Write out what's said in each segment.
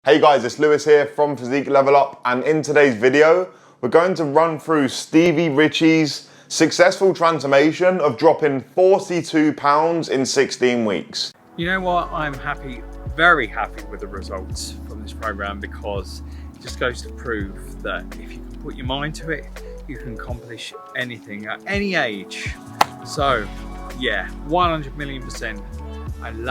Hey guys, it's Lewis here from Physique Level Up, and in today's video, we're going to run through Stevi Richie's successful transformation of dropping 42 pounds in 16 weeks. You know what? I'm happy, very happy with the results from this program because it just goes to prove that if you can put your mind to it, you can accomplish anything at any age. So yeah, 100 million %. I'm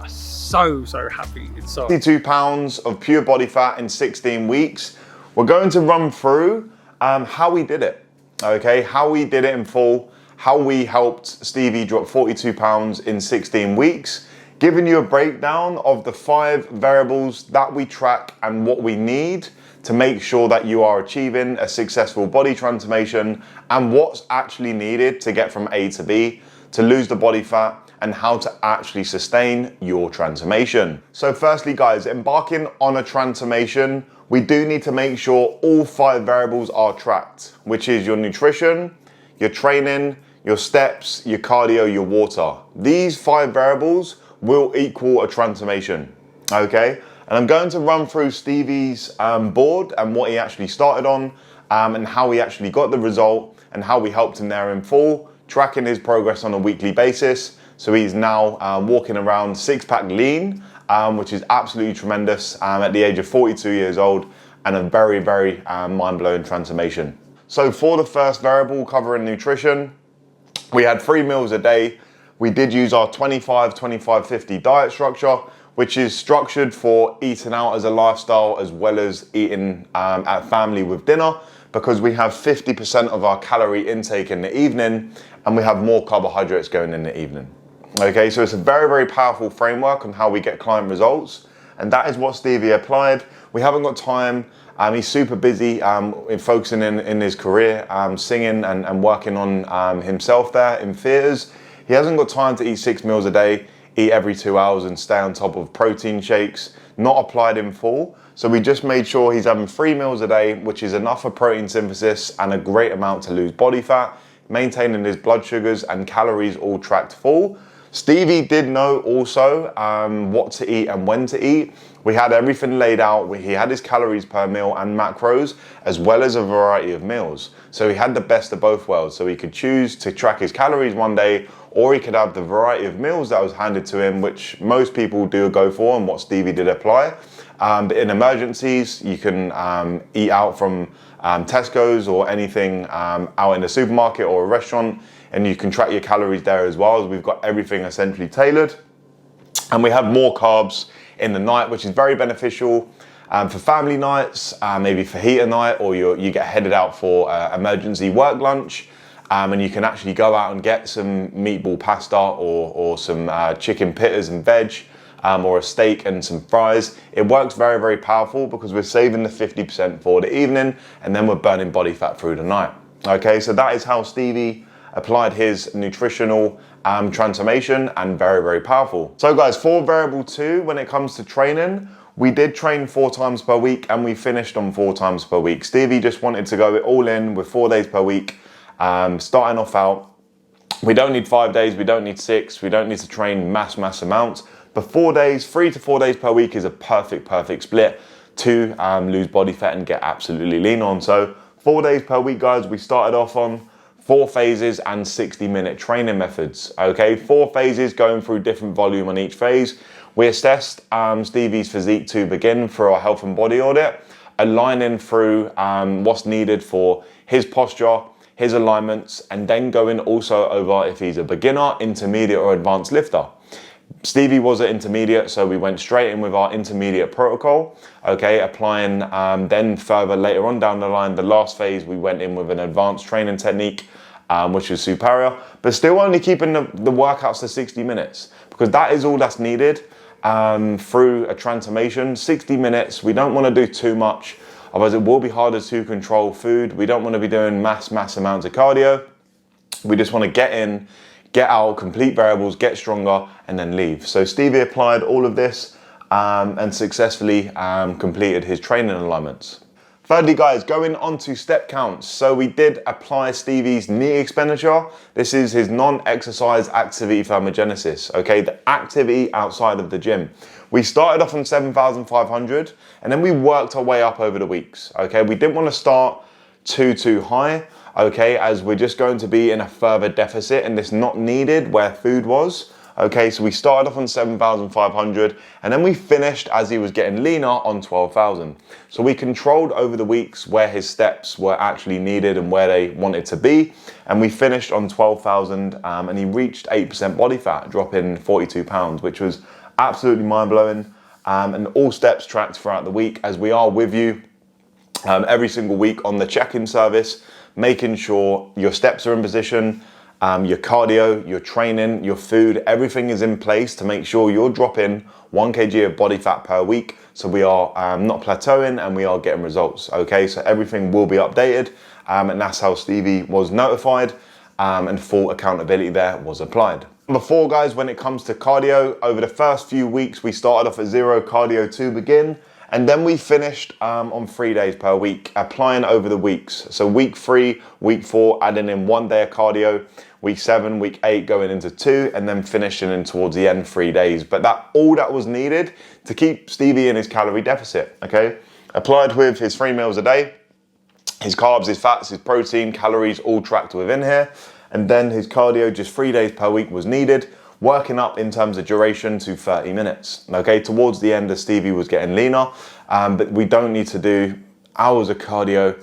so happy. It's so 42 pounds of pure body fat in 16 weeks. We're going to run through how we did it, okay? How we did it in full, how we helped Stevi drop 42 pounds in 16 weeks, giving you a breakdown of the 5 variables that we track and what we need to make sure that you are achieving a successful body transformation and what's actually needed to get from A to B to lose the body fat, and how to actually sustain your transformation. So firstly guys, embarking on a transformation, we do need to make sure all 5 variables are tracked, which is your nutrition, your training, your steps, your cardio, your water. These 5 variables will equal a transformation, okay? And I'm going to run through Stevi's board and what he actually started on and how he actually got the result and how we helped him there in full, tracking his progress on a weekly basis. So he's now walking around 6-pack lean, which is absolutely tremendous at the age of 42 years old, and a very mind-blowing transformation. So for the first variable covering nutrition, we had 3 meals a day. We did use our 25-25-50 diet structure, which is structured for eating out as a lifestyle as well as eating at family with dinner, because we have 50% of our calorie intake in the evening and we have more carbohydrates going in the evening. Okay, so it's a very powerful framework on how we get client results, and that is what Stevi applied. We haven't got time. He's super busy in focusing in his career, singing and working on himself there in theatres. He hasn't got time to eat 6 meals a day, eat every 2 hours and stay on top of protein shakes, not applied in full. So we just made sure he's having 3 meals a day, which is enough for protein synthesis and a great amount to lose body fat, maintaining his blood sugars and calories all tracked full. Stevi did know also what to eat and when to eat. We had everything laid out. He had his calories per meal and macros, as well as a variety of meals. So he had the best of both worlds. So he could choose to track his calories one day, or he could have the variety of meals that was handed to him, which most people do go for, and what Stevi did apply. But in emergencies, you can eat out from Tesco's or anything out in the supermarket or a restaurant, and you can track your calories there as well, as we've got everything essentially tailored. And we have more carbs in the night, which is very beneficial for family nights, maybe for heater night, or you get headed out for emergency work lunch, and you can actually go out and get some meatball pasta or some chicken pittas and veg, or a steak and some fries. It works very powerful because we're saving the 50% for the evening, and then we're burning body fat through the night. Okay, so that is how Stevi applied his nutritional transformation, and very powerful. So guys, for variable 2, when it comes to training, we did train 4 times per week and we finished on 4 times per week. Stevi just wanted to go all in with 4 days per week, starting off out. We don't need 5 days, we don't need 6, we don't need to train mass amounts, but 4 days, 3 to 4 days per week is a perfect split to lose body fat and get absolutely lean on. So 4 days per week, guys, we started off on 4 phases and 60-minute training methods, okay? 4 phases, going through different volume on each phase. We assessed Stevi's physique to begin for our health and body audit, aligning through what's needed for his posture, his alignments, and then going also over if he's a beginner, intermediate, or advanced lifter. Stevi was an intermediate, so we went straight in with our intermediate protocol, okay, applying then further later on down the line, the last phase, we went in with an advanced training technique, which was superior, but still only keeping the workouts to 60 minutes, because that is all that's needed through a transformation. 60 minutes, we don't want to do too much, otherwise it will be harder to control food. We don't want to be doing mass amounts of cardio. We just want to get in, get out, complete variables, get stronger, and then leave. So Stevi applied all of this and successfully completed his training alignments. Thirdly, guys, going on to step counts. So we did apply Stevi's knee expenditure. This is his non-exercise activity thermogenesis, okay? The activity outside of the gym. We started off on 7,500 and then we worked our way up over the weeks, okay? We didn't want to start too high, okay, as we're just going to be in a further deficit and this not needed where food was. Okay, so we started off on 7,500 and then we finished as he was getting leaner on 12,000. So we controlled over the weeks where his steps were actually needed and where they wanted to be. And we finished on 12,000 and he reached 8% body fat, dropping 42 pounds, which was absolutely mind blowing. And all steps tracked throughout the week as we are with you every single week on the check-in service, making sure your steps are in position, your cardio, your training, your food, everything is in place to make sure you're dropping 1 kg of body fat per week. So we are not plateauing and we are getting results, okay? So everything will be updated and that's how Stevi was notified and full accountability there was applied. Number 4, guys, when it comes to cardio, over the first few weeks, we started off at 0 cardio to begin. And then we finished on 3 days per week, applying over the weeks. So week 3, week 4, adding in 1 day of cardio, week 7, week 8, going into 2, and then finishing in towards the end 3 days. But all that was needed to keep Stevi in his calorie deficit, okay? Applied with his 3 meals a day, his carbs, his fats, his protein, calories, all tracked within here. And then his cardio, just 3 days per week was needed, working up in terms of duration to 30 minutes. Okay, towards the end as Stevi was getting leaner, but we don't need to do hours of cardio,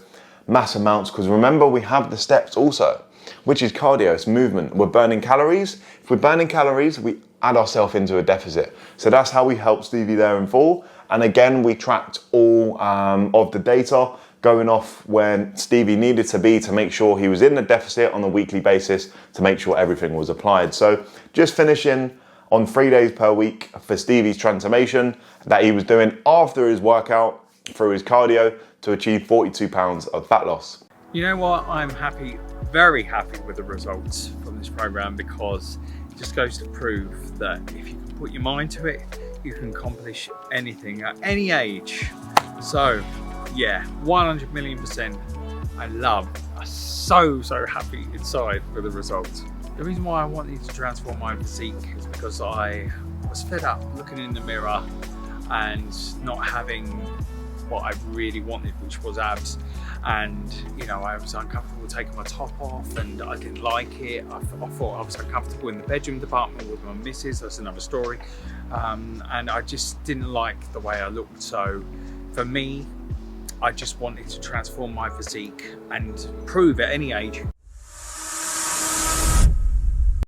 mass amounts, because remember we have the steps also, which is cardio, it's movement. We're burning calories. If we're burning calories, we add ourselves into a deficit. So that's how we help Stevi there in full. And again, we tracked all of the data going off when Stevi needed to be to make sure he was in the deficit on a weekly basis to make sure everything was applied. So just finishing on 3 days per week for Stevi's transformation that he was doing after his workout through his cardio to achieve 42 pounds of fat loss. You know what? I'm happy, very happy with the results from this program because it just goes to prove that if you can put your mind to it, you can accomplish anything at any age. So yeah, 100,000,000%. I'm so happy inside with the results. The reason why I wanted to transform my physique is because I was fed up looking in the mirror and not having what I really wanted, which was abs. And you know, I was uncomfortable taking my top off and I didn't like it. I thought I was uncomfortable in the bedroom department with my missus, that's another story. And I just didn't like the way I looked. So for me, I just wanted to transform my physique and prove at any age